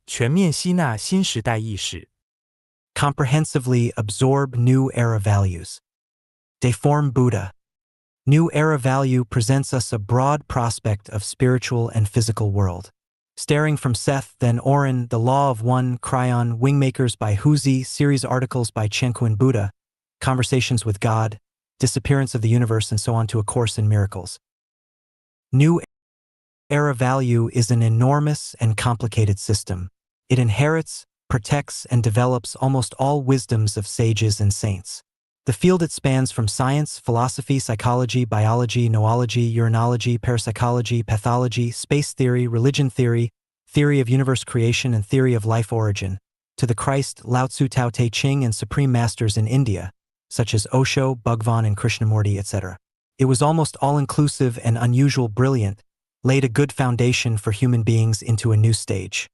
全面吸纳新时代意识， comprehensively absorb new era values. Deform Buddha. New era value presents us a broad prospect of spiritual and physical world. Staring from Seth, then Oren, The Law of One, Cryon, Wingmakers by Huzi, series articles by Chenkuan Buddha, Conversations with God, Disappearance of the Universe, and so on to A Course in Miracles. New era value is an enormous and complicated system. It inherits, protects, and develops almost all wisdoms of sages and saints. The field it spans from science, philosophy, psychology, biology, noology, urinology, parapsychology, pathology, space theory, religion theory, theory of universe creation, and theory of life origin, to the Christ, Lao Tzu, Tao Te Ching, and supreme masters in India, such as Osho, Bhagwan, and Krishnamurti, etc. It was almost all-inclusive and unusual, brilliant, laid a good foundation for human beings into a new stage.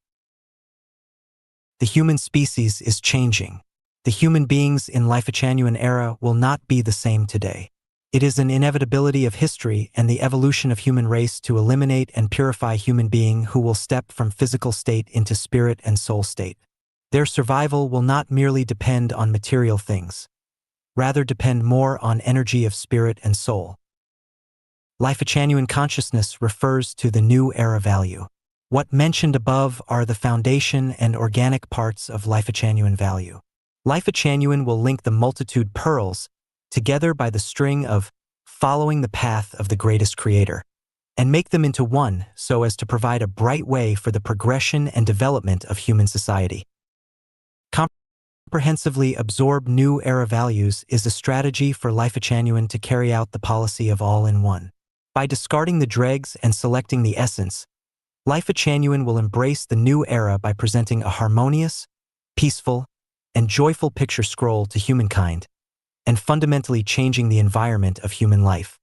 The human species is changing. The human beings in Life-Chanyan era will not be the same today. It is an inevitability of history and the evolution of human race to eliminate and purify human being who will step from physical state into spirit and soul state. Their survival will not merely depend on material things, rather depend more on energy of spirit and soul. Life-Chanyan consciousness refers to the new era value. What mentioned above are the foundation and organic parts of Life-Chanyan value. Life-Chanyan will link the multitude pearls together by the string of following the path of the greatest creator, and make them into one so as to provide a bright way for the progression and development of human society. Comprehensively absorb new era values is a strategy for Life-Chanyan to carry out the policy of all-in-one. By discarding the dregs and selecting the essence, Life-Chanyan will embrace the new era by presenting a harmonious, peaceful, and joyful picture scroll to humankind, and fundamentally changing the environment of human life.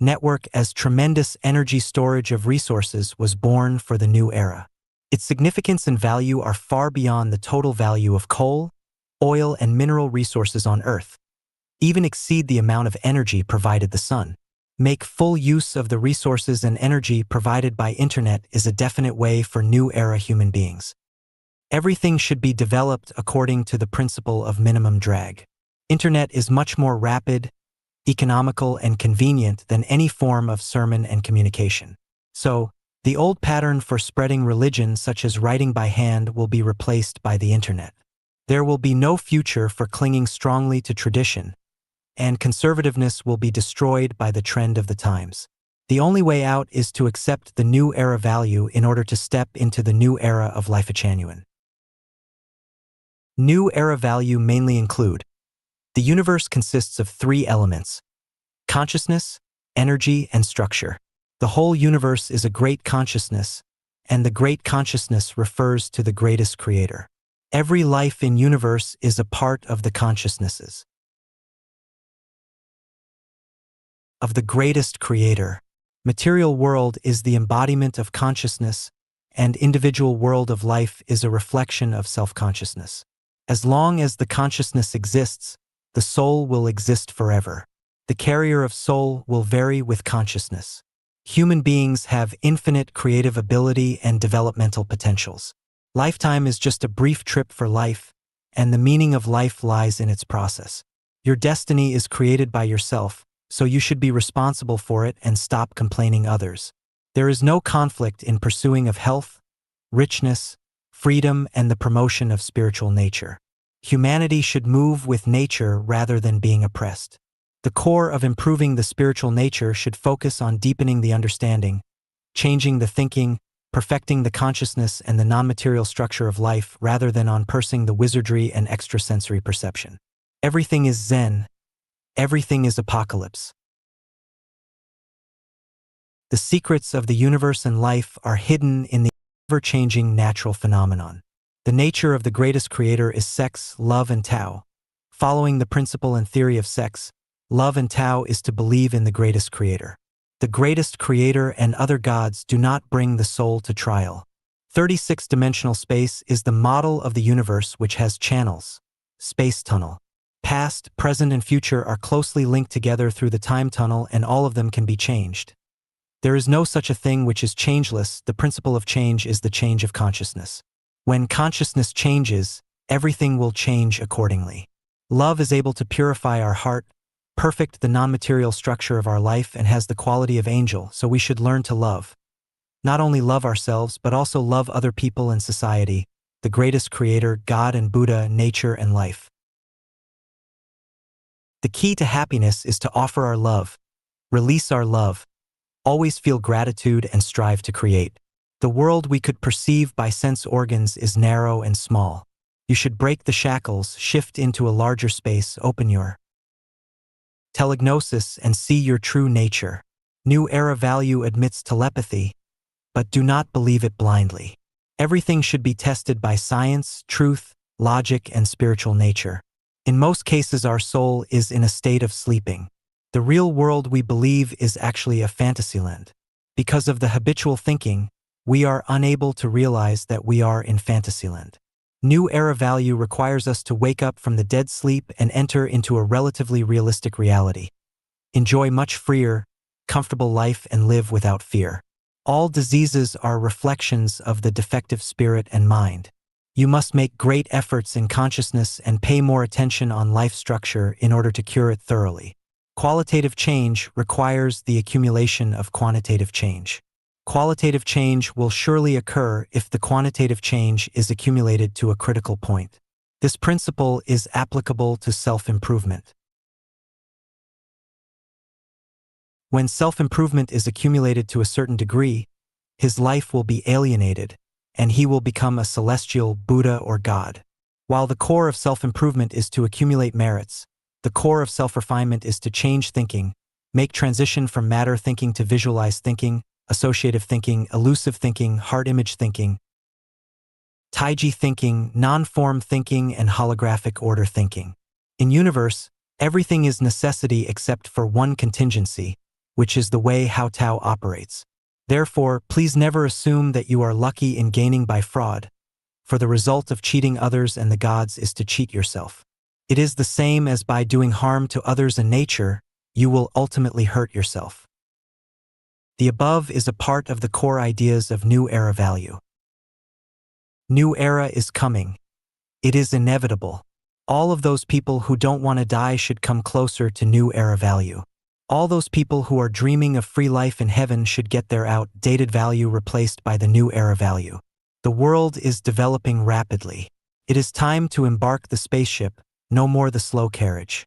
Network as tremendous energy storage of resources was born for the new era. Its significance and value are far beyond the total value of coal, oil, and mineral resources on Earth, even exceed the amount of energy provided the sun. Make full use of the resources and energy provided by Internet is a definite way for new era human beings. Everything should be developed according to the principle of minimum drag. Internet is much more rapid, economical, and convenient than any form of sermon and communication. So, the old pattern for spreading religion, such as writing by hand, will be replaced by the Internet. There will be no future for clinging strongly to tradition, and conservativeness will be destroyed by the trend of the times. The only way out is to accept the new era value in order to step into the new era of Life-Chanyan. New era value mainly include: the universe consists of three elements: consciousness, energy, and structure. The whole universe is a great consciousness, and the great consciousness refers to the greatest creator. Every life in universe is a part of the consciousnesses of the greatest creator. Material world is the embodiment of consciousness, and individual world of life is a reflection of self-consciousness. As long as the consciousness exists, the soul will exist forever. The carrier of soul will vary with consciousness. Human beings have infinite creative ability and developmental potentials. Lifetime is just a brief trip for life, and the meaning of life lies in its process. Your destiny is created by yourself, so you should be responsible for it and stop complaining others. There is no conflict in pursuing of health, richness, freedom, and the promotion of spiritual nature. Humanity should move with nature rather than being oppressed. The core of improving the spiritual nature should focus on deepening the understanding, changing the thinking, perfecting the consciousness and the non-material structure of life rather than on pursing the wizardry and extrasensory perception. Everything is Zen. Everything is apocalypse. The secrets of the universe and life are hidden in the ever-changing natural phenomenon. The nature of the greatest creator is sex, love, and Tao. Following the principle and theory of sex, love, and Tao is to believe in the greatest creator. The greatest creator and other gods do not bring the soul to trial. 36-dimensional space is the model of the universe, which has channels. Space tunnel. Past, present, and future are closely linked together through the time tunnel, and all of them can be changed. There is no such a thing which is changeless. The principle of change is the change of consciousness. When consciousness changes, everything will change accordingly. Love is able to purify our heart, perfect the non-material structure of our life, and has the quality of angel, so we should learn to love. Not only love ourselves, but also love other people and society, the greatest creator, God and Buddha, nature and life. The key to happiness is to offer our love, release our love, always feel gratitude and strive to create. The world we could perceive by sense organs is narrow and small. You should break the shackles, shift into a larger space, open your telegnosis and see your true nature. New Era value admits telepathy, but do not believe it blindly. Everything should be tested by science, truth, logic, and spiritual nature. In most cases, our soul is in a state of sleeping. The real world we believe is actually a fantasyland. Because of the habitual thinking, we are unable to realize that we are in fantasyland. New Era value requires us to wake up from the dead sleep and enter into a relatively realistic reality. Enjoy much freer, comfortable life and live without fear. All diseases are reflections of the defective spirit and mind. You must make great efforts in consciousness and pay more attention on life structure in order to cure it thoroughly. Qualitative change requires the accumulation of quantitative change. Qualitative change will surely occur if the quantitative change is accumulated to a critical point. This principle is applicable to self-improvement. When self-improvement is accumulated to a certain degree, his life will be alienated, and he will become a celestial Buddha or God. While the core of self-improvement is to accumulate merits, the core of self-refinement is to change thinking, make transition from matter thinking to visualized thinking, associative thinking, elusive thinking, heart image thinking, Taiji thinking, non-form thinking, and holographic order thinking. In universe, everything is necessity except for one contingency, which is the way how Tao operates. Therefore, please never assume that you are lucky in gaining by fraud, for the result of cheating others and the gods is to cheat yourself. It is the same as by doing harm to others and nature, you will ultimately hurt yourself. The above is a part of the core ideas of New Era value. New Era is coming. It is inevitable. All of those people who don't want to die should come closer to New Era value. All those people who are dreaming of free life in heaven should get their outdated value replaced by the New Era value. The world is developing rapidly. It is time to embark the spaceship, no more the slow carriage.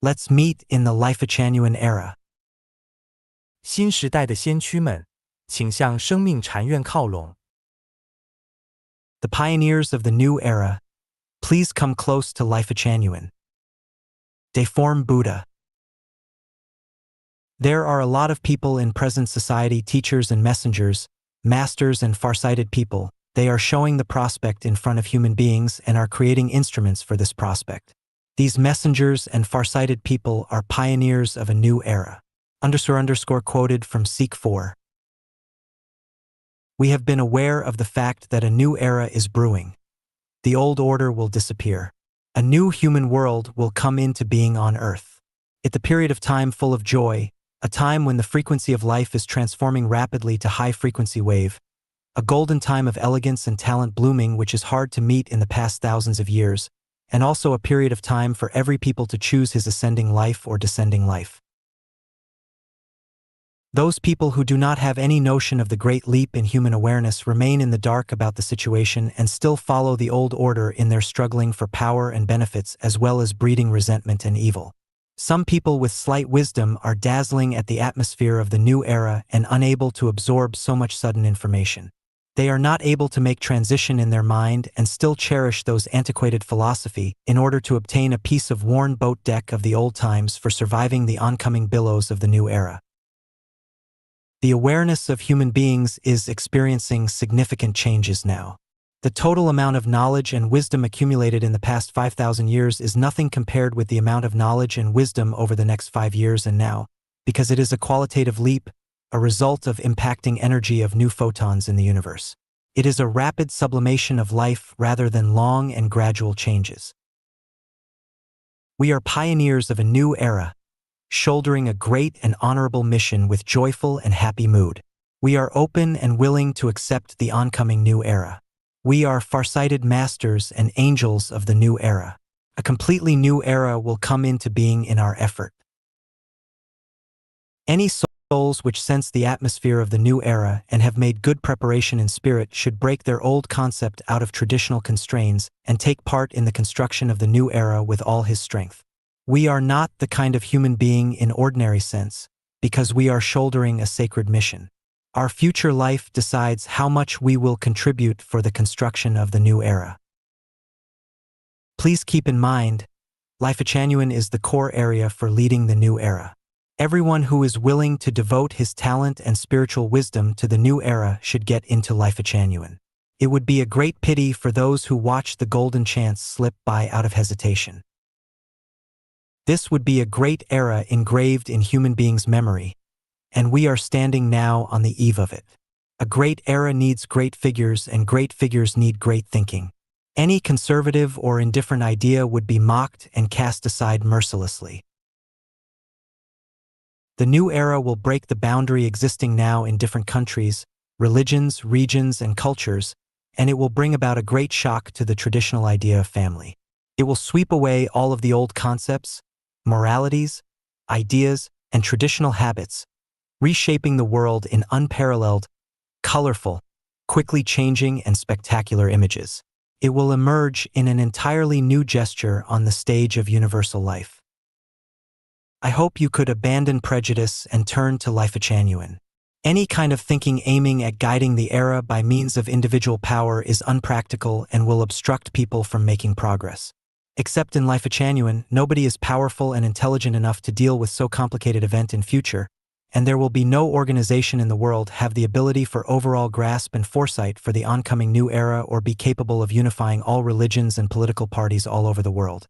Let's meet in the Life-Genuine Era. 新时代的先驱们，请向生命禅院靠拢。The pioneers of the New Era, please come close to Life-Genuine. Deform Buddha. There are a lot of people in present society, teachers and messengers, masters and farsighted people. They are showing the prospect in front of human beings and are creating instruments for this prospect. These messengers and farsighted people are pioneers of a new era. Quoted from Seek 4. We have been aware of the fact that a new era is brewing. The old order will disappear. A new human world will come into being on Earth. It's a period of time full of joy, a time when the frequency of life is transforming rapidly to high-frequency wave, a golden time of elegance and talent blooming which is hard to meet in the past thousands of years, and also a period of time for every people to choose his ascending life or descending life. Those people who do not have any notion of the great leap in human awareness remain in the dark about the situation and still follow the old order in their struggling for power and benefits as well as breeding resentment and evil. Some people with slight wisdom are dazzling at the atmosphere of the new era and unable to absorb so much sudden information. They are not able to make transition in their mind and still cherish those antiquated philosophy in order to obtain a piece of worn boat deck of the old times for surviving the oncoming billows of the new era. The awareness of human beings is experiencing significant changes now. The total amount of knowledge and wisdom accumulated in the past 5,000 years is nothing compared with the amount of knowledge and wisdom over the next 5 years and now, because it is a qualitative leap, a result of impacting energy of new photons in the universe. It is a rapid sublimation of life rather than long and gradual changes. We are pioneers of a new era. shouldering a great and honorable mission with joyful and happy mood. We are open and willing to accept the oncoming new era. We are farsighted masters and angels of the new era. A completely new era will come into being in our effort. Any souls which sense the atmosphere of the new era and have made good preparation in spirit should break their old concept out of traditional constraints and take part in the construction of the new era with all his strength. We are not the kind of human being in ordinary sense, because we are shouldering a sacred mission. Our future life decides how much we will contribute for the construction of the new era. Please keep in mind, Life Genuine is the core area for leading the new era. Everyone who is willing to devote his talent and spiritual wisdom to the new era should get into Life Genuine. It would be a great pity for those who watch the golden chance slip by out of hesitation. This would be a great era engraved in human beings' memory, and we are standing now on the eve of it. A great era needs great figures, and great figures need great thinking. Any conservative or indifferent idea would be mocked and cast aside mercilessly. The new era will break the boundary existing now in different countries, religions, regions, and cultures, and it will bring about a great shock to the traditional idea of family. It will sweep away all of the old concepts, moralities, ideas, and traditional habits, reshaping the world in unparalleled, colorful, quickly changing, and spectacular images. It will emerge in an entirely new gesture on the stage of universal life. I hope you could abandon prejudice and turn to Life Genuine. Any kind of thinking aiming at guiding the era by means of individual power is unpractical and will obstruct people from making progress. Except in Life Genuine, nobody is powerful and intelligent enough to deal with so complicated event in future, and there will be no organization in the world have the ability for overall grasp and foresight for the oncoming new era or be capable of unifying all religions and political parties all over the world.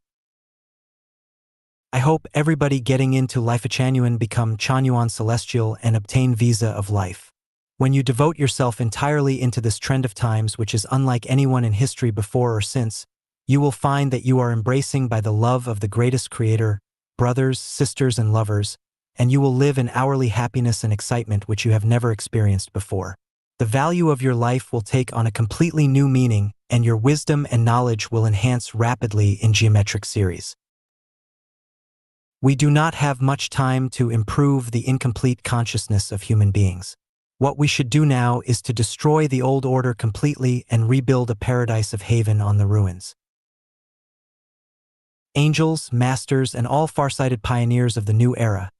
I hope everybody getting into Life Genuine become Chanyuan Celestial and obtain visa of life. When you devote yourself entirely into this trend of times which is unlike anyone in history before or since, you will find that you are embracing by the love of the greatest creator, brothers, sisters, and lovers, and you will live in hourly happiness and excitement which you have never experienced before. The value of your life will take on a completely new meaning, and your wisdom and knowledge will enhance rapidly in geometric series. We do not have much time to improve the incomplete consciousness of human beings. What we should do now is to destroy the old order completely and rebuild a paradise of haven on the ruins. Angels, masters, and all farsighted pioneers of the new era,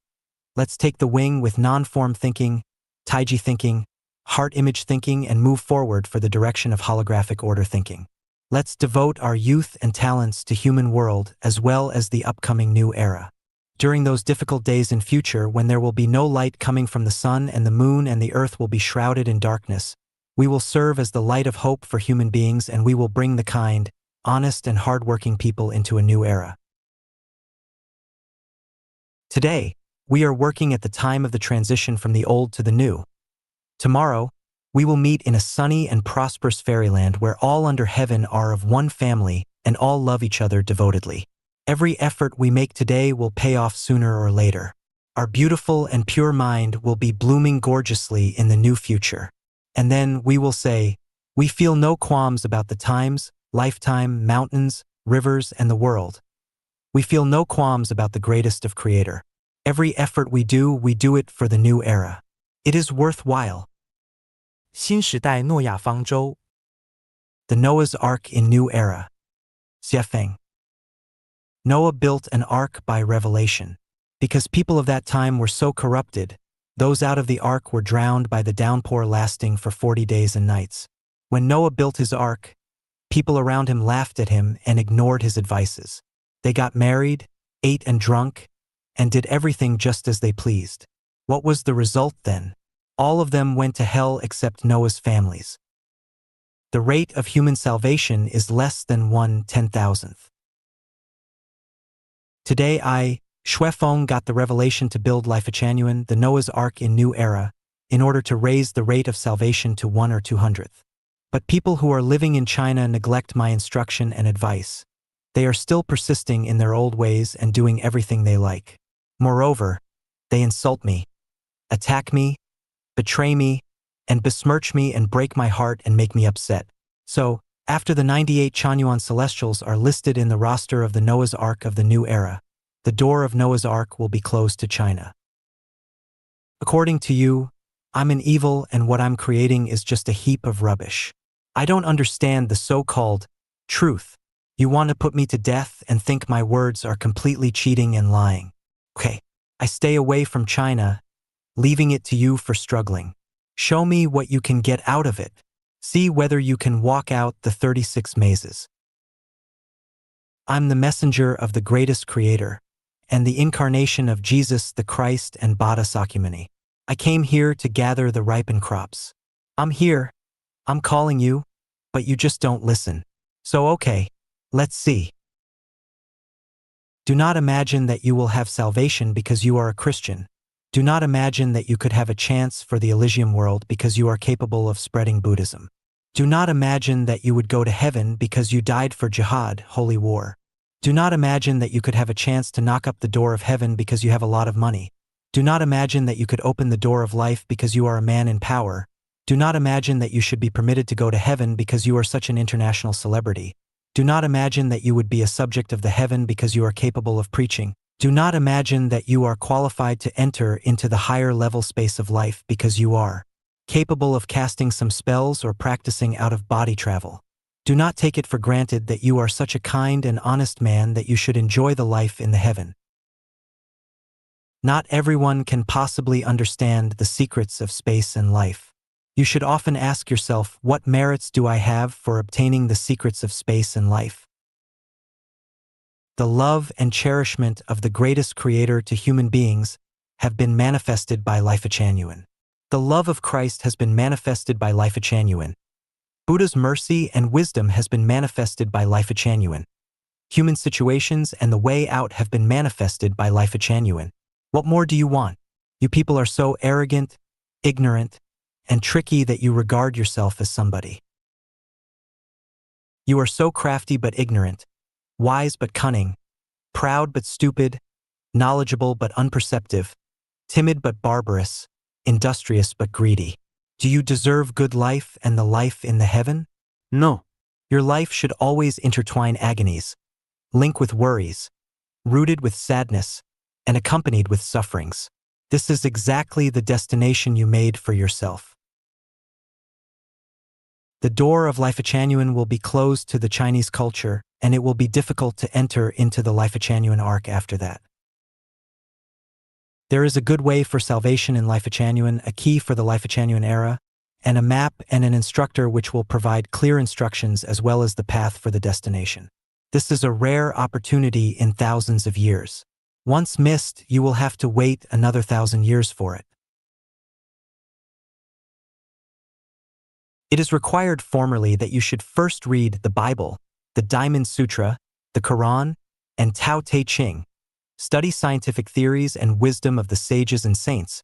let's take the wing with non-form thinking, Taiji thinking, heart image thinking, and move forward for the direction of holographic order thinking. Let's devote our youth and talents to human world as well as the upcoming new era. During those difficult days in future when there will be no light coming from the sun and the moon and the earth will be shrouded in darkness, we will serve as the light of hope for human beings, and we will bring the kind, honest, and hard-working people into a new era. Today, we are working at the time of the transition from the old to the new. Tomorrow, we will meet in a sunny and prosperous fairyland where all under heaven are of one family and all love each other devotedly. Every effort we make today will pay off sooner or later. Our beautiful and pure mind will be blooming gorgeously in the new future. And then we will say, we feel no qualms about the times, lifetime, mountains, rivers, and the world. We feel no qualms about the greatest of Creator. Every effort we do it for the new era. It is worthwhile. 新时代诺亚方舟 The Noah's Ark in New Era. Xiafeng. Noah built an ark by revelation. Because people of that time were so corrupted, those out of the ark were drowned by the downpour lasting for 40 days and nights. When Noah built his ark, people around him laughed at him and ignored his advices. They got married, ate and drunk, and did everything just as they pleased. What was the result then? All of them went to hell except Noah's families. The rate of human salvation is less than 1/10,000th. Today I, Xuefeng, got the revelation to build Life Genuine, the Noah's Ark in New Era, in order to raise the rate of salvation to 1 or 200th. But people who are living in China neglect my instruction and advice. They are still persisting in their old ways and doing everything they like. Moreover, they insult me, attack me, betray me, and besmirch me and break my heart and make me upset. So, after the 98 Chanyuan celestials are listed in the roster of the Noah's Ark of the new era, the door of Noah's Ark will be closed to China. According to you, I'm an evil and what I'm creating is just a heap of rubbish. I don't understand the so-called truth. You want to put me to death and think my words are completely cheating and lying. Okay, I stay away from China, leaving it to you for struggling. Show me what you can get out of it. See whether you can walk out the 36 mazes. I'm the messenger of the greatest creator, and the incarnation of Jesus the Christ and Bada Sakyamuni. I came here to gather the ripened crops. I'm here, I'm calling you, but you just don't listen. So okay, let's see. Do not imagine that you will have salvation because you are a Christian. Do not imagine that you could have a chance for the Elysium world because you are capable of spreading Buddhism. Do not imagine that you would go to heaven because you died for jihad, holy war. Do not imagine that you could have a chance to knock up the door of heaven because you have a lot of money. Do not imagine that you could open the door of life because you are a man in power. Do not imagine that you should be permitted to go to heaven because you are such an international celebrity. Do not imagine that you would be a subject of the heaven because you are capable of preaching. Do not imagine that you are qualified to enter into the higher level space of life because you are capable of casting some spells or practicing out-of-body travel. Do not take it for granted that you are such a kind and honest man that you should enjoy the life in the heaven. Not everyone can possibly understand the secrets of space and life. You should often ask yourself, what merits do I have for obtaining the secrets of space and life? The love and cherishment of the greatest creator to human beings have been manifested by Life Changyuan. The love of Christ has been manifested by Life Changyuan. Buddha's mercy and wisdom has been manifested by Life Changyuan. Human situations and the way out have been manifested by Life Changyuan. What more do you want? You people are so arrogant, ignorant, and tricky that you regard yourself as somebody. You are so crafty but ignorant, wise but cunning, proud but stupid, knowledgeable but unperceptive, timid but barbarous, industrious but greedy. Do you deserve good life and the life in the heaven? No. Your life should always intertwine agonies, link with worries, rooted with sadness, and accompanied with sufferings. This is exactly the destination you made for yourself. The door of Life Changyuan will be closed to the Chinese culture, and it will be difficult to enter into the Life Changyuan arc after that. There is a good way for salvation in Life Changyuan, a key for the Life Changyuan era, and a map and an instructor which will provide clear instructions as well as the path for the destination. This is a rare opportunity in thousands of years. Once missed, you will have to wait another 1,000 years for it. It is required formerly that you should first read the Bible, the Diamond Sutra, the Quran, and Tao Te Ching, study scientific theories and wisdom of the sages and saints,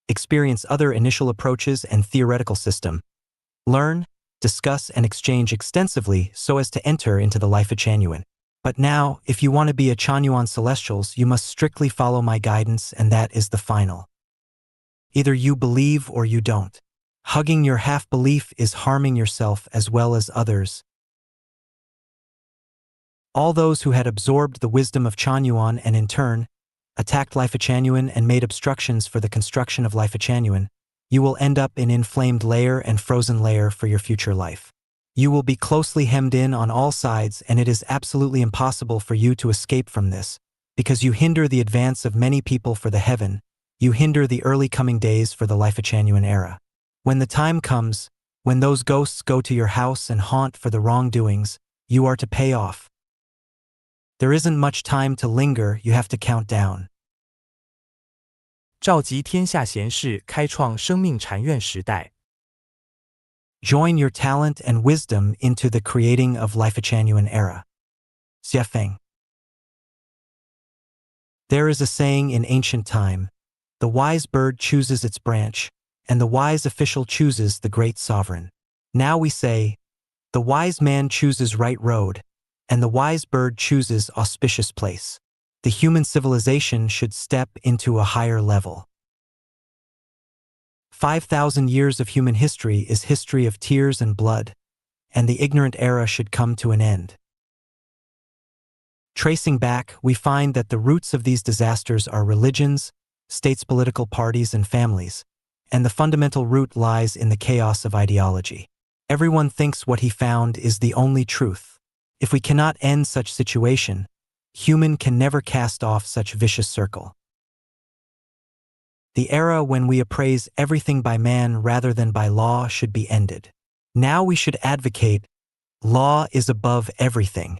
experience other initial approaches and theoretical system, learn, discuss, and exchange extensively so as to enter into the Life Changyuan. But now, if you want to be a Chanyuan Celestials, you must strictly follow my guidance, and that is the final. Either you believe or you don't. Hugging your half-belief is harming yourself as well as others. All those who had absorbed the wisdom of Chanyuan and in turn, attacked Life Changyuan and made obstructions for the construction of Life Changyuan, you will end up in inflamed layer and frozen layer for your future life. You will be closely hemmed in on all sides, and it is absolutely impossible for you to escape from this, because you hinder the advance of many people for the heaven, you hinder the early coming days for the Life Changyuan era. When the time comes, when those ghosts go to your house and haunt for the wrongdoings, you are to pay off. There isn't much time to linger, you have to count down. 召集天下贤士，开创生命禅院时代。Join your talent and wisdom into the creating of Life Changyuan era. Xiafeng. There is a saying in ancient time, the wise bird chooses its branch, and the wise official chooses the great sovereign. Now we say, the wise man chooses right road, and the wise bird chooses auspicious place. The human civilization should step into a higher level. 5,000 years of human history is history of tears and blood, and the ignorant era should come to an end. Tracing back, we find that the roots of these disasters are religions, states, political parties, and families, and the fundamental root lies in the chaos of ideology. Everyone thinks what he found is the only truth. If we cannot end such situation, human can never cast off such vicious circle. The era when we appraise everything by man rather than by law should be ended. Now we should advocate, law is above everything.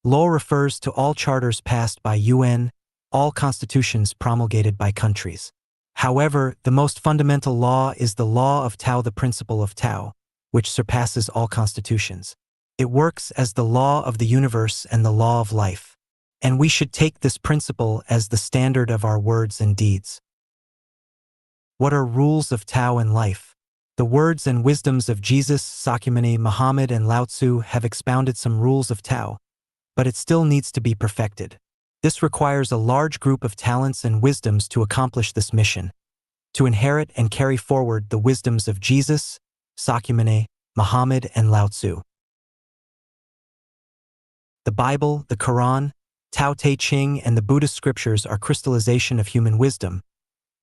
Law refers to all charters passed by UN, all constitutions promulgated by countries. However, the most fundamental law is the law of Tao, the principle of Tao, which surpasses all constitutions. It works as the law of the universe and the law of life, and we should take this principle as the standard of our words and deeds. What are rules of Tao and life? The words and wisdoms of Jesus, Sakyamuni, Muhammad, and Lao Tzu have expounded some rules of Tao, but it still needs to be perfected. This requires a large group of talents and wisdoms to accomplish this mission, to inherit and carry forward the wisdoms of Jesus, Sakyamuni, Muhammad, and Lao Tzu. The Bible, the Quran, Tao Te Ching, and the Buddhist scriptures are crystallization of human wisdom,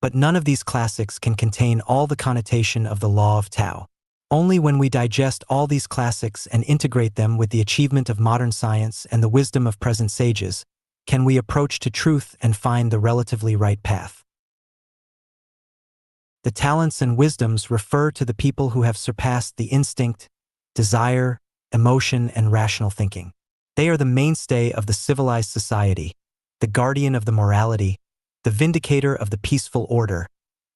but none of these classics can contain all the connotation of the law of Tao. Only when we digest all these classics and integrate them with the achievement of modern science and the wisdom of present sages, can we approach to truth and find the relatively right path. The talents and wisdoms refer to the people who have surpassed the instinct, desire, emotion, and rational thinking. They are the mainstay of the civilized society, the guardian of the morality, the vindicator of the peaceful order,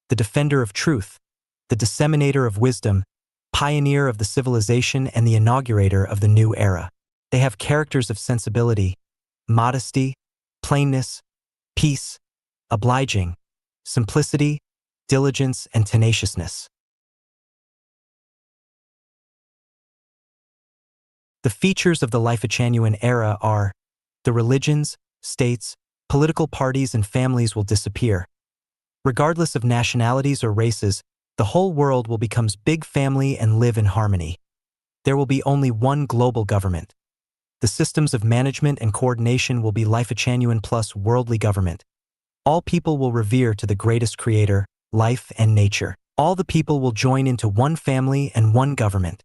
the defender of truth, the disseminator of wisdom, pioneer of the civilization, and the inaugurator of the new era. They have characters of sensibility, modesty, plainness, peace, obliging, simplicity, diligence, and tenaciousness. The features of the Life-Chanuen era are: the religions, states, political parties, and families will disappear. Regardless of nationalities or races, the whole world will become big family and live in harmony. There will be only one global government. The systems of management and coordination will be Life-Chanuen plus worldly government. All people will revere to the greatest creator, life and nature. All the people will join into one family and one government.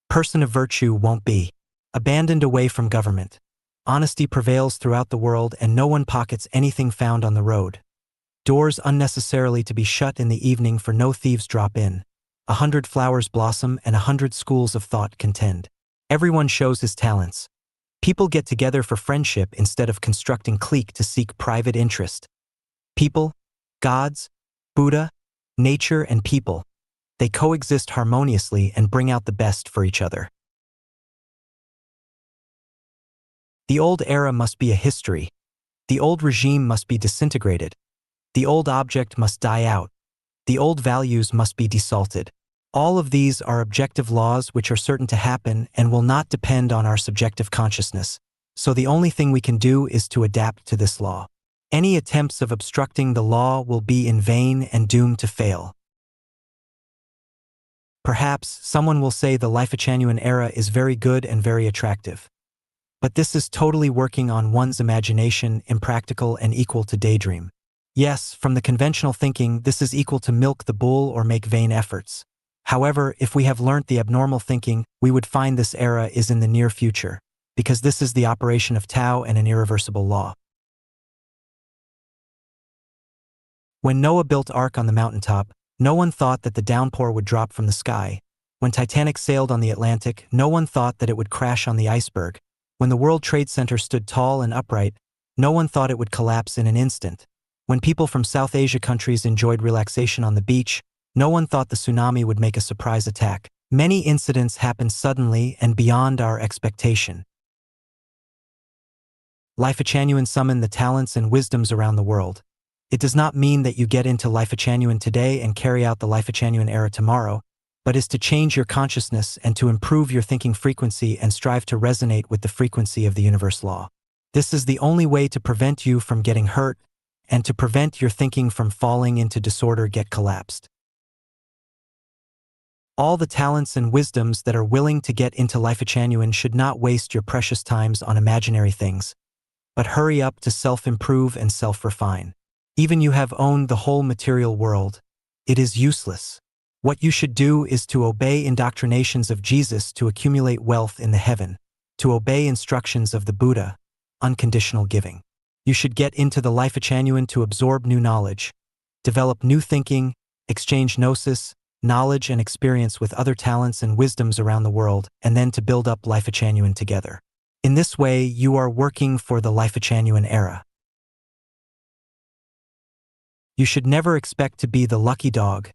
Person of virtue won't be abandoned away from government. Honesty prevails throughout the world and no one pockets anything found on the road. Doors unnecessarily to be shut in the evening, for no thieves drop in. 100 flowers blossom and 100 schools of thought contend. Everyone shows his talents. People get together for friendship instead of constructing clique to seek private interest. People, gods, Buddha, nature, and people, they coexist harmoniously and bring out the best for each other. The old era must be a history. The old regime must be disintegrated. The old object must die out. The old values must be desalted. All of these are objective laws which are certain to happen and will not depend on our subjective consciousness, so the only thing we can do is to adapt to this law. Any attempts of obstructing the law will be in vain and doomed to fail. Perhaps someone will say the Life-Chanuen era is very good and very attractive. But this is totally working on one's imagination, impractical and equal to daydream. Yes, from the conventional thinking, this is equal to milk the bull or make vain efforts. However, if we have learnt the abnormal thinking, we would find this era is in the near future, because this is the operation of Tao and an irreversible law. When Noah built Ark on the mountaintop, no one thought that the downpour would drop from the sky. When Titanic sailed on the Atlantic, no one thought that it would crash on the iceberg. When the World Trade Center stood tall and upright, no one thought it would collapse in an instant. When people from South Asia countries enjoyed relaxation on the beach, no one thought the tsunami would make a surprise attack. Many incidents happened suddenly and beyond our expectation. Life-Chanuen summoned the talents and wisdoms around the world. It does not mean that you get into Life-Chanuen today and carry out the Life-Chanuen era tomorrow, but is to change your consciousness and to improve your thinking frequency and strive to resonate with the frequency of the universe law. This is the only way to prevent you from getting hurt and to prevent your thinking from falling into disorder get collapsed. All the talents and wisdoms that are willing to get into Life Genuine should not waste your precious times on imaginary things, but hurry up to self-improve and self-refine. Even you have owned the whole material world, it is useless. What you should do is to obey indoctrinations of Jesus to accumulate wealth in the heaven, to obey instructions of the Buddha, unconditional giving. You should get into the Life Genuine to absorb new knowledge, develop new thinking, exchange gnosis, knowledge and experience with other talents and wisdoms around the world, and then to build up Life Genuine together. In this way, you are working for the Life Genuine era. You should never expect to be the lucky dog,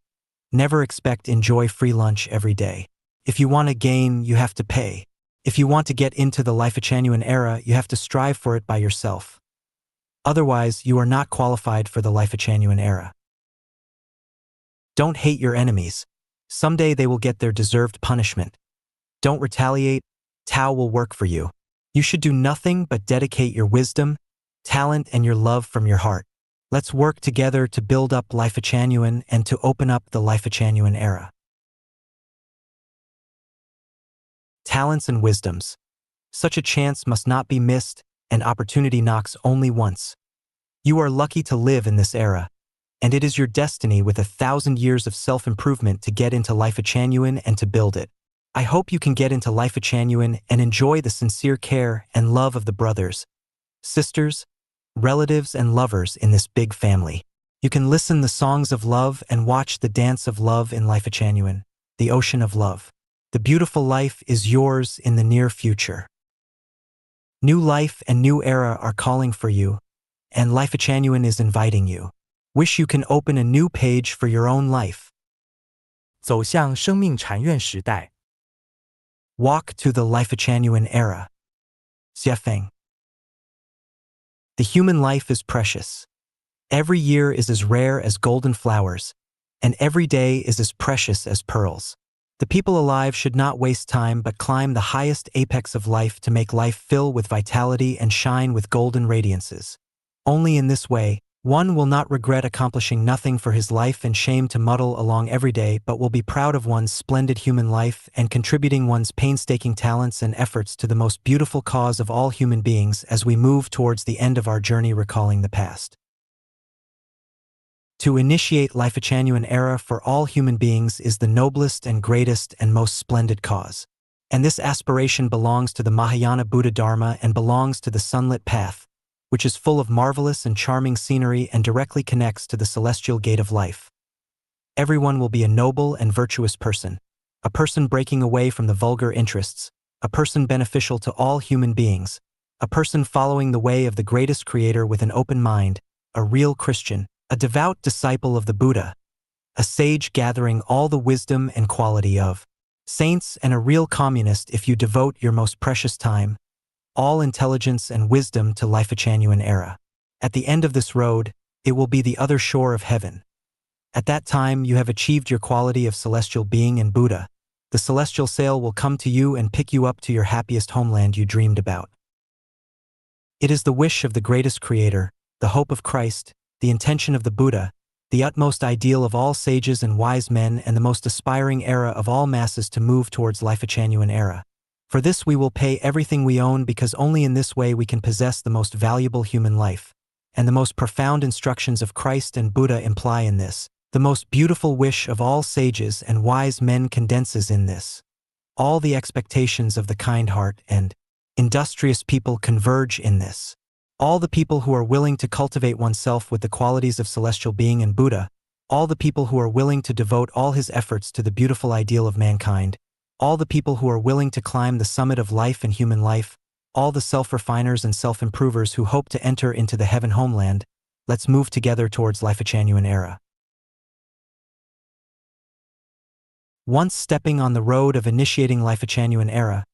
never expect enjoy free lunch every day. If you want to gain, you have to pay. If you want to get into the Life Genuine era, you have to strive for it by yourself. Otherwise, you are not qualified for the Life Genuine era. Don't hate your enemies. Someday they will get their deserved punishment. Don't retaliate. Tao will work for you. You should do nothing but dedicate your wisdom, talent, and your love from your heart. Let's work together to build up Life Genuine and to open up the Life Genuine era. Talents and wisdoms. Such a chance must not be missed, and opportunity knocks only once. You are lucky to live in this era, and it is your destiny with 1,000 years of self-improvement to get into Life Genuine and to build it. I hope you can get into Life Genuine and enjoy the sincere care and love of the brothers, sisters, relatives, and lovers in this big family. You can listen the songs of love and watch the dance of love in Life Genuine, the ocean of love. The beautiful life is yours in the near future. New life and new era are calling for you, and Life Genuine is inviting you. Wish you can open a new page for your own life. 走向生命禅院时代。 Walk to the Life Genuine era. Xiafeng. The human life is precious. Every year is as rare as golden flowers, and every day is as precious as pearls. The people alive should not waste time but climb the highest apex of life to make life fill with vitality and shine with golden radiances. Only in this way, one will not regret accomplishing nothing for his life and shame to muddle along every day, but will be proud of one's splendid human life and contributing one's painstaking talents and efforts to the most beautiful cause of all human beings as we move towards the end of our journey recalling the past. To initiate Life Genuine era for all human beings is the noblest and greatest and most splendid cause. And this aspiration belongs to the Mahayana Buddha Dharma and belongs to the sunlit path, which is full of marvelous and charming scenery and directly connects to the celestial gate of life. Everyone will be a noble and virtuous person, a person breaking away from the vulgar interests, a person beneficial to all human beings, a person following the way of the greatest creator with an open mind, a real Christian, a devout disciple of the Buddha, a sage gathering all the wisdom and quality of saints, and a real communist if you devote your most precious time, all intelligence and wisdom to Life Genuine era. At the end of this road, it will be the other shore of heaven. At that time, you have achieved your quality of celestial being and Buddha. The celestial sail will come to you and pick you up to your happiest homeland you dreamed about. It is the wish of the greatest creator, the hope of Christ, the intention of the Buddha, the utmost ideal of all sages and wise men, and the most aspiring era of all masses to move towards Life Genuine era. For this we will pay everything we own, because only in this way we can possess the most valuable human life, and the most profound instructions of Christ and Buddha imply in this. The most beautiful wish of all sages and wise men condenses in this. All the expectations of the kind heart and industrious people converge in this. All the people who are willing to cultivate oneself with the qualities of celestial being and Buddha, all the people who are willing to devote all his efforts to the beautiful ideal of mankind, all the people who are willing to climb the summit of life and human life, all the self-refiners and self-improvers who hope to enter into the heaven homeland, let's move together towards Life Genuine era. Once stepping on the road of initiating Life Genuine era,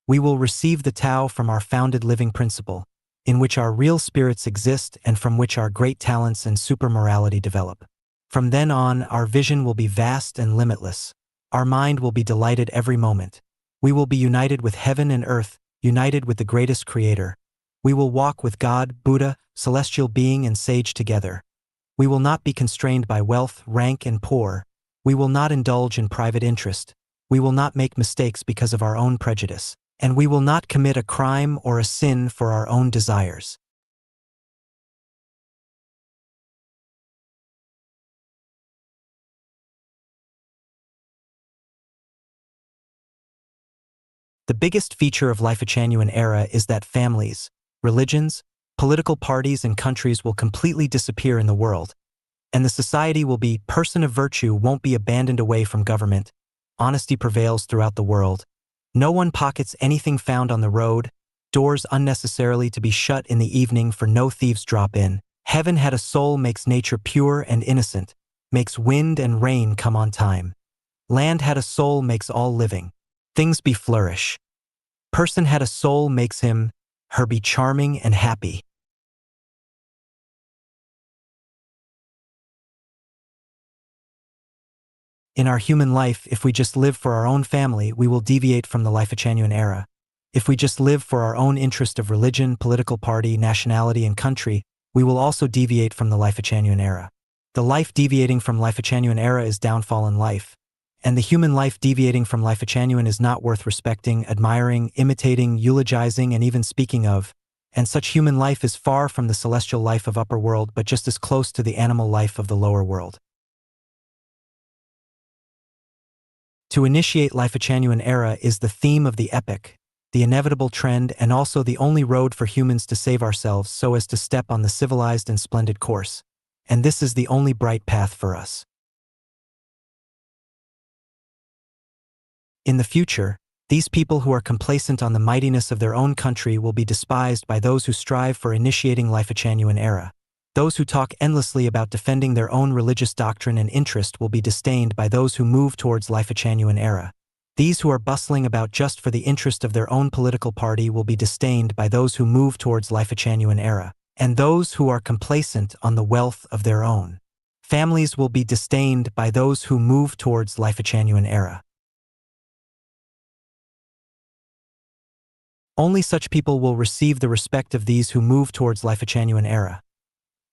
we will receive the Tao from our founded living principle, in which our real spirits exist and from which our great talents and super-morality develop. From then on, our vision will be vast and limitless. Our mind will be delighted every moment. We will be united with heaven and earth, united with the greatest creator. We will walk with God, Buddha, celestial being and sage together. We will not be constrained by wealth, rank, and poor. We will not indulge in private interest. We will not make mistakes because of our own prejudice. And we will not commit a crime or a sin for our own desires. The biggest feature of Life-Changyuan era is that families, religions, political parties and countries will completely disappear in the world, and the society will be person of virtue won't be abandoned away from government. Honesty prevails throughout the world. No one pockets anything found on the road, doors unnecessarily to be shut in the evening for no thieves drop in. Heaven had a soul makes nature pure and innocent, makes wind and rain come on time. Land had a soul makes all living. Things be flourish. Person had a soul makes him, her be charming and happy. In our human life, if we just live for our own family, we will deviate from the Life-Changyuan era. If we just live for our own interest of religion, political party, nationality, and country, we will also deviate from the Life-Changyuan era. The life deviating from Life-Changyuan era is downfall in life. And the human life deviating from Life-Changyuan is not worth respecting, admiring, imitating, eulogizing, and even speaking of. And such human life is far from the celestial life of upper world, but just as close to the animal life of the lower world. To initiate Life-Changyuan era is the theme of the epic, the inevitable trend, and also the only road for humans to save ourselves so as to step on the civilized and splendid course. And this is the only bright path for us. In the future, these people who are complacent on the mightiness of their own country will be despised by those who strive for initiating Life-Changyuan era. Those who talk endlessly about defending their own religious doctrine and interest will be disdained by those who move towards Life-Changyuan era. These who are bustling about just for the interest of their own political party will be disdained by those who move towards Life-Changyuan era. And those who are complacent on the wealth of their own families will be disdained by those who move towards Life-Changyuan era. Only such people will receive the respect of these who move towards Life-Changyuan era.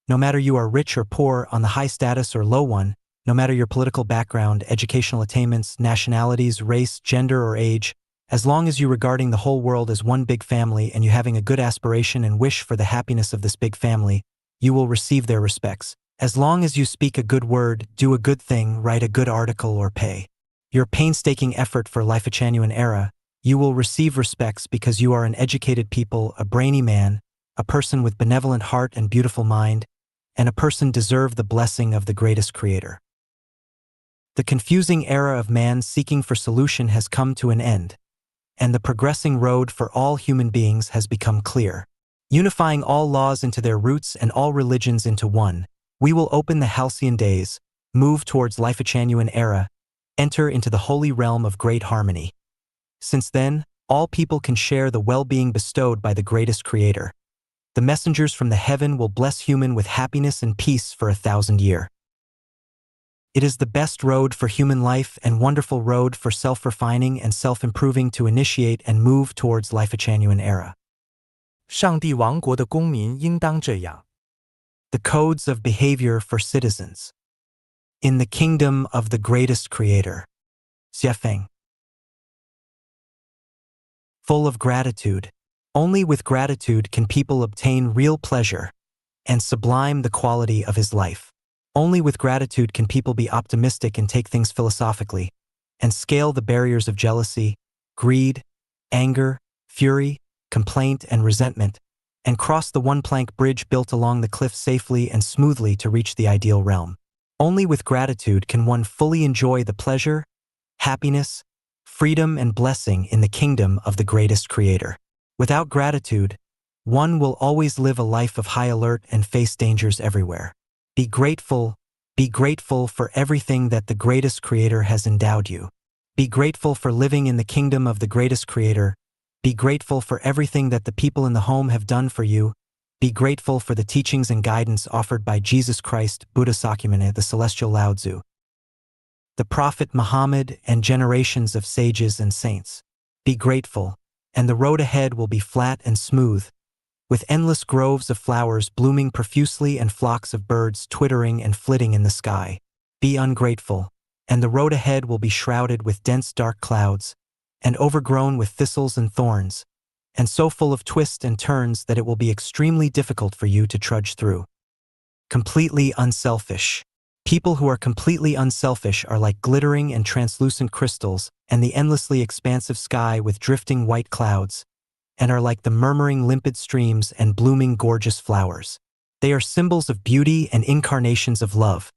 No matter you are rich or poor, on the high status or low one, no matter your political background, educational attainments, nationalities, race, gender, or age, as long as you regarding the whole world as one big family and you having a good aspiration and wish for the happiness of this big family, you will receive their respects. As long as you speak a good word, do a good thing, write a good article, or pay your painstaking effort for Life-Changyuan era, you will receive respects because you are an educated people, a brainy man, a person with benevolent heart and beautiful mind, and a person deserve the blessing of the greatest creator. The confusing era of man seeking for solution has come to an end, and the progressing road for all human beings has become clear. Unifying all laws into their roots and all religions into one, we will open the halcyon days, move towards Life-Changyuan era, enter into the holy realm of great harmony. Since then, all people can share the well-being bestowed by the greatest creator. The messengers from the heaven will bless human with happiness and peace for 1,000 years. It is the best road for human life and wonderful road for self-refining and self-improving to initiate and move towards Life-Changyuan era. 上帝王国的公民应当这样。The codes of behavior for citizens. In the kingdom of the greatest creator. Xiafeng. Full of gratitude. Only with gratitude can people obtain real pleasure and sublime the quality of his life. Only with gratitude can people be optimistic and take things philosophically, and scale the barriers of jealousy, greed, anger, fury, complaint, and resentment, and cross the one-plank bridge built along the cliff safely and smoothly to reach the ideal realm. Only with gratitude can one fully enjoy the pleasure, happiness, freedom, and blessing in the kingdom of the greatest creator. Without gratitude, one will always live a life of high alert and face dangers everywhere. Be grateful for everything that the greatest creator has endowed you. Be grateful for living in the kingdom of the greatest creator. Be grateful for everything that the people in the home have done for you. Be grateful for the teachings and guidance offered by Jesus Christ, Buddha Sakyamuni, the celestial Lao Tzu, the Prophet Muhammad, and generations of sages and saints. Be grateful, and the road ahead will be flat and smooth, with endless groves of flowers blooming profusely and flocks of birds twittering and flitting in the sky. Be ungrateful, and the road ahead will be shrouded with dense dark clouds, and overgrown with thistles and thorns, and so full of twists and turns that it will be extremely difficult for you to trudge through. Completely unselfish. People who are completely unselfish are like glittering and translucent crystals and the endlessly expansive sky with drifting white clouds, and are like the murmuring limpid streams and blooming gorgeous flowers. They are symbols of beauty and incarnations of love,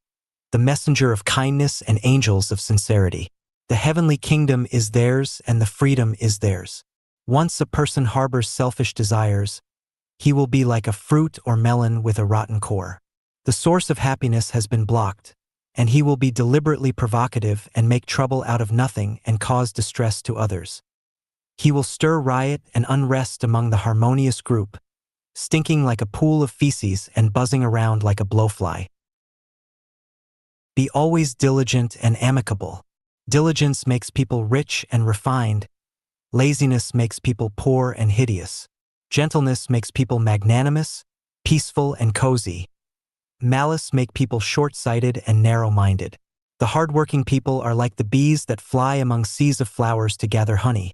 the messenger of kindness and angels of sincerity. The heavenly kingdom is theirs and the freedom is theirs. Once a person harbors selfish desires, he will be like a fruit or melon with a rotten core. The source of happiness has been blocked, and he will be deliberately provocative and make trouble out of nothing and cause distress to others. He will stir riot and unrest among the harmonious group, stinking like a pool of feces and buzzing around like a blowfly. Be always diligent and amicable. Diligence makes people rich and refined. Laziness makes people poor and hideous. Gentleness makes people magnanimous, peaceful, and cozy. Malice makes people short-sighted and narrow-minded. The hard-working people are like the bees that fly among seas of flowers to gather honey.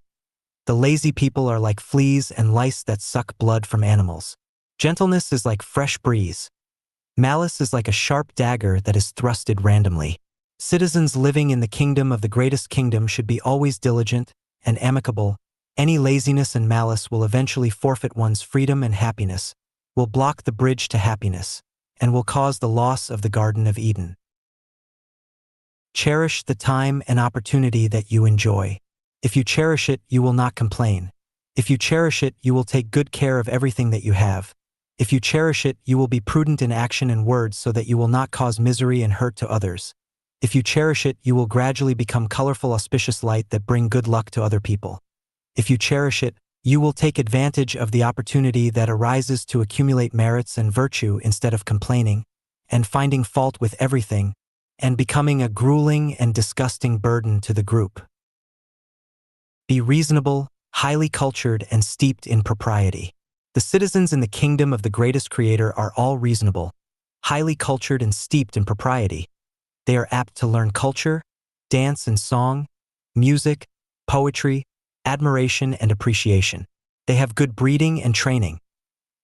The lazy people are like fleas and lice that suck blood from animals. Gentleness is like fresh breeze. Malice is like a sharp dagger that is thrusted randomly. Citizens living in the kingdom of the greatest kingdom should be always diligent and amicable. Any laziness and malice will eventually forfeit one's freedom and happiness, will block the bridge to happiness, and will cause the loss of the Garden of Eden. Cherish the time and opportunity that you enjoy. If you cherish it, you will not complain. If you cherish it, you will take good care of everything that you have. If you cherish it, you will be prudent in action and words so that you will not cause misery and hurt to others. If you cherish it, you will gradually become colorful, auspicious light that bring good luck to other people. If you cherish it, you will take advantage of the opportunity that arises to accumulate merits and virtue instead of complaining and finding fault with everything and becoming a grueling and disgusting burden to the group. Be reasonable, highly cultured, and steeped in propriety. The citizens in the kingdom of the greatest creator are all reasonable, highly cultured, and steeped in propriety. They are apt to learn culture, dance and song, music, poetry, admiration and appreciation. They have good breeding and training.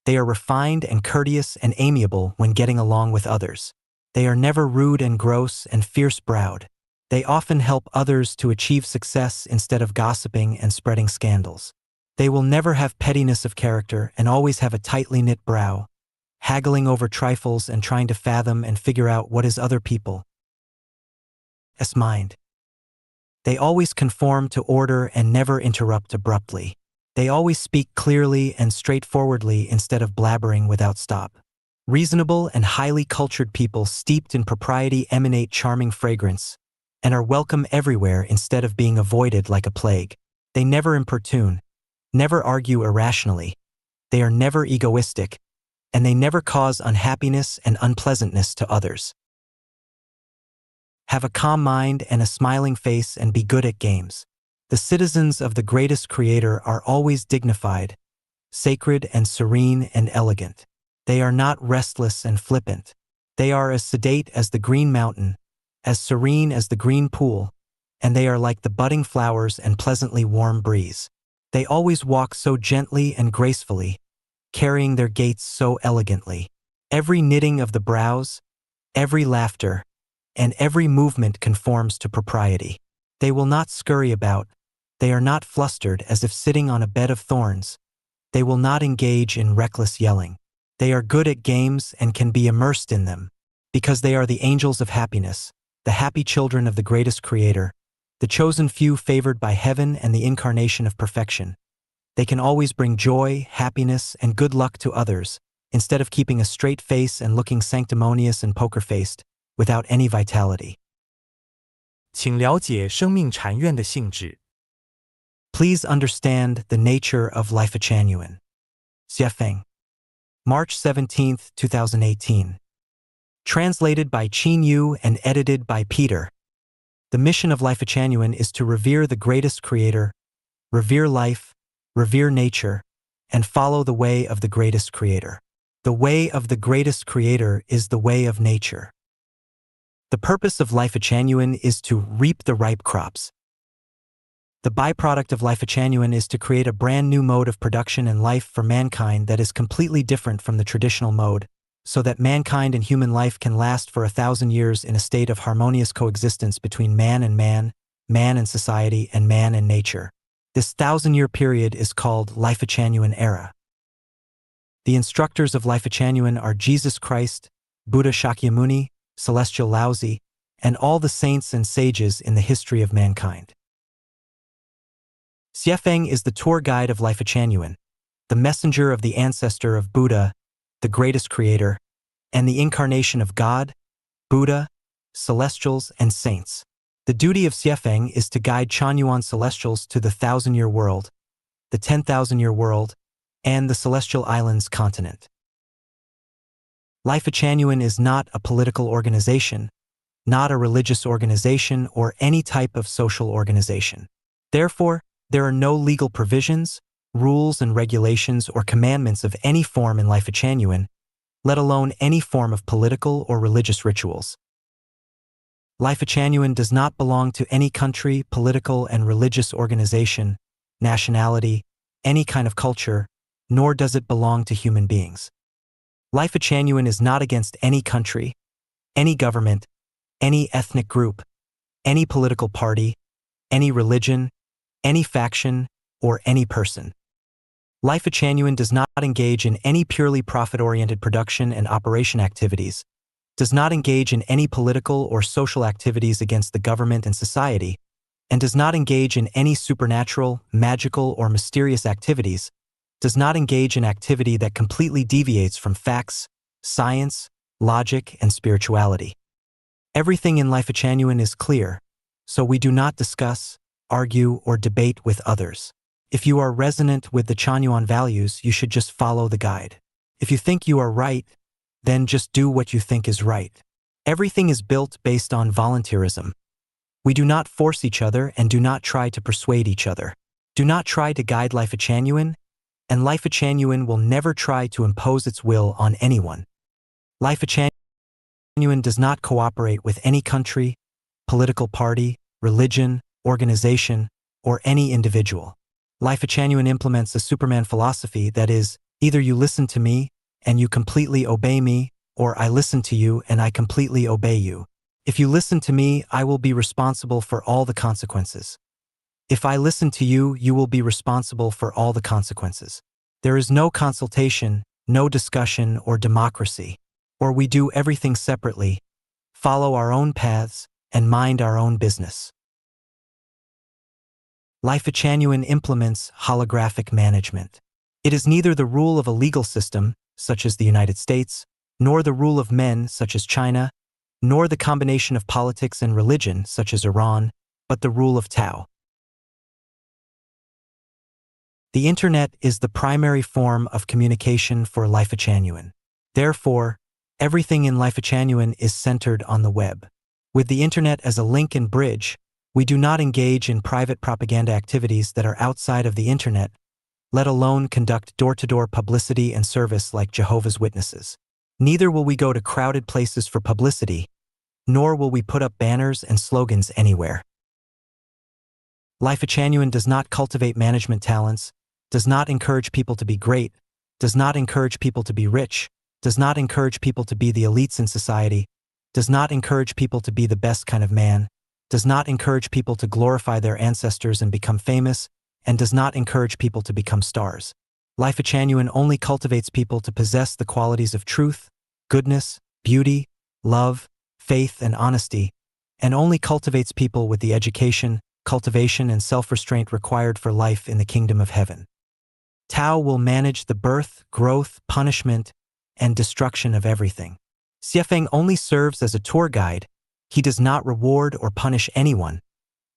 They are refined and courteous and amiable when getting along with others. They are never rude and gross and fierce-browed. They often help others to achieve success instead of gossiping and spreading scandals. They will never have pettiness of character and always have a tightly knit brow, haggling over trifles and trying to fathom and figure out what is other people's mind. They always conform to order and never interrupt abruptly. They always speak clearly and straightforwardly instead of blabbering without stop. Reasonable and highly cultured people steeped in propriety emanate charming fragrance and are welcome everywhere instead of being avoided like a plague. They never importune, never argue irrationally. They are never egoistic, and they never cause unhappiness and unpleasantness to others. Have a calm mind and a smiling face and be good at games. The citizens of the greatest creator are always dignified, sacred and serene and elegant. They are not restless and flippant. They are as sedate as the green mountain, as serene as the green pool, and they are like the budding flowers and pleasantly warm breeze. They always walk so gently and gracefully, carrying their gaits so elegantly. Every knitting of the brows, every laughter, and every movement conforms to propriety. They will not scurry about. They are not flustered as if sitting on a bed of thorns. They will not engage in reckless yelling. They are good at games and can be immersed in them, because they are the angels of happiness, the happy children of the greatest creator, the chosen few favored by heaven and the incarnation of perfection. They can always bring joy, happiness, and good luck to others, instead of keeping a straight face and looking sanctimonious and poker-faced, without any vitality. 请了解生命禅院的性质。 Please understand the nature of Life-Changyuan. Xiefeng. March 17, 2018. Translated by Qin Yu and edited by Peter. The mission of Life-Changyuan is to revere the greatest creator, revere life, revere nature, and follow the way of the greatest creator. The way of the greatest creator is the way of nature. The purpose of Life-Genuine is to reap the ripe crops. The byproduct of Life-Genuine is to create a brand new mode of production and life for mankind that is completely different from the traditional mode, so that mankind and human life can last for 1,000 years in a state of harmonious coexistence between man and man, man and society, and man and nature. This 1,000-year period is called Life-Genuine era. The instructors of Life-Genuine are Jesus Christ, Buddha Shakyamuni, Celestial Laozi, and all the saints and sages in the history of mankind. Xiefeng is the tour guide of Life-Genuine, the messenger of the ancestor of Buddha, the greatest creator, and the incarnation of God, Buddha, celestials, and saints. The duty of Xiefeng is to guide Chanyuan celestials to the 1,000-year world, the 10,000-year world, and the Celestial Islands continent. Life-Genuine is not a political organization, not a religious organization, or any type of social organization. Therefore, there are no legal provisions, rules and regulations or commandments of any form in Life-Genuine, let alone any form of political or religious rituals. Life-Genuine does not belong to any country, political and religious organization, nationality, any kind of culture, nor does it belong to human beings. Life-Genuine is not against any country, any government, any ethnic group, any political party, any religion, any faction, or any person. Life-Genuine does not engage in any purely profit-oriented production and operation activities, does not engage in any political or social activities against the government and society, and does not engage in any supernatural, magical, or mysterious activities, does not engage in activity that completely deviates from facts, science, logic, and spirituality. Everything in Life-Genuine is clear, so we do not discuss, argue, or debate with others. If you are resonant with the Chanyuan values, you should just follow the guide. If you think you are right, then just do what you think is right. Everything is built based on volunteerism. We do not force each other and do not try to persuade each other. Do not try to guide Life-Genuine, and Life-Genuine will never try to impose its will on anyone. Life-Genuine does not cooperate with any country, political party, religion, organization, or any individual. Life-Genuine implements a Superman philosophy that is, either you listen to me and you completely obey me, or I listen to you and I completely obey you. If you listen to me, I will be responsible for all the consequences. If I listen to you, you will be responsible for all the consequences. There is no consultation, no discussion or democracy, or we do everything separately, follow our own paths, and mind our own business. Life-Genuine implements holographic management. It is neither the rule of a legal system, such as the United States, nor the rule of men, such as China, nor the combination of politics and religion, such as Iran, but the rule of Tao. The Internet is the primary form of communication for Life-Genuine. Therefore, everything in Life-Genuine is centered on the web. With the Internet as a link and bridge, we do not engage in private propaganda activities that are outside of the Internet, let alone conduct door-to-door publicity and service like Jehovah's Witnesses. Neither will we go to crowded places for publicity, nor will we put up banners and slogans anywhere. Life-Genuine does not cultivate management talents, does not encourage people to be great, does not encourage people to be rich, does not encourage people to be the elites in society, does not encourage people to be the best kind of man, does not encourage people to glorify their ancestors and become famous, and does not encourage people to become stars. Life-Genuine only cultivates people to possess the qualities of truth, goodness, beauty, love, faith, and honesty, and only cultivates people with the education, cultivation, and self-restraint required for life in the kingdom of heaven. Tao will manage the birth, growth, punishment, and destruction of everything. Xiefeng only serves as a tour guide. He does not reward or punish anyone,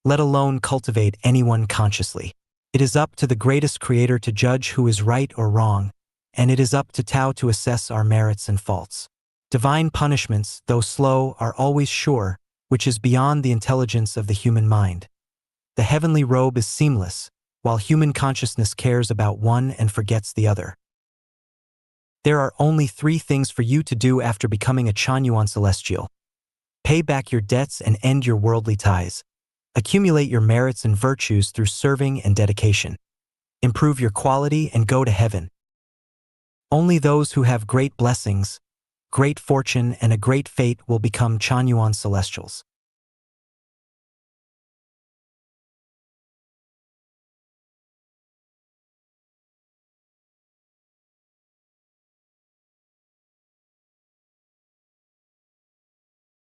let alone cultivate anyone consciously. It is up to the greatest creator to judge who is right or wrong, and it is up to Tao to assess our merits and faults. Divine punishments, though slow, are always sure, which is beyond the intelligence of the human mind. The heavenly robe is seamless, while human consciousness cares about one and forgets the other. There are only 3 things for you to do after becoming a Chanyuan Celestial. Pay back your debts and end your worldly ties. Accumulate your merits and virtues through serving and dedication. Improve your quality and go to heaven. Only those who have great blessings, great fortune, and a great fate will become Chanyuan Celestials.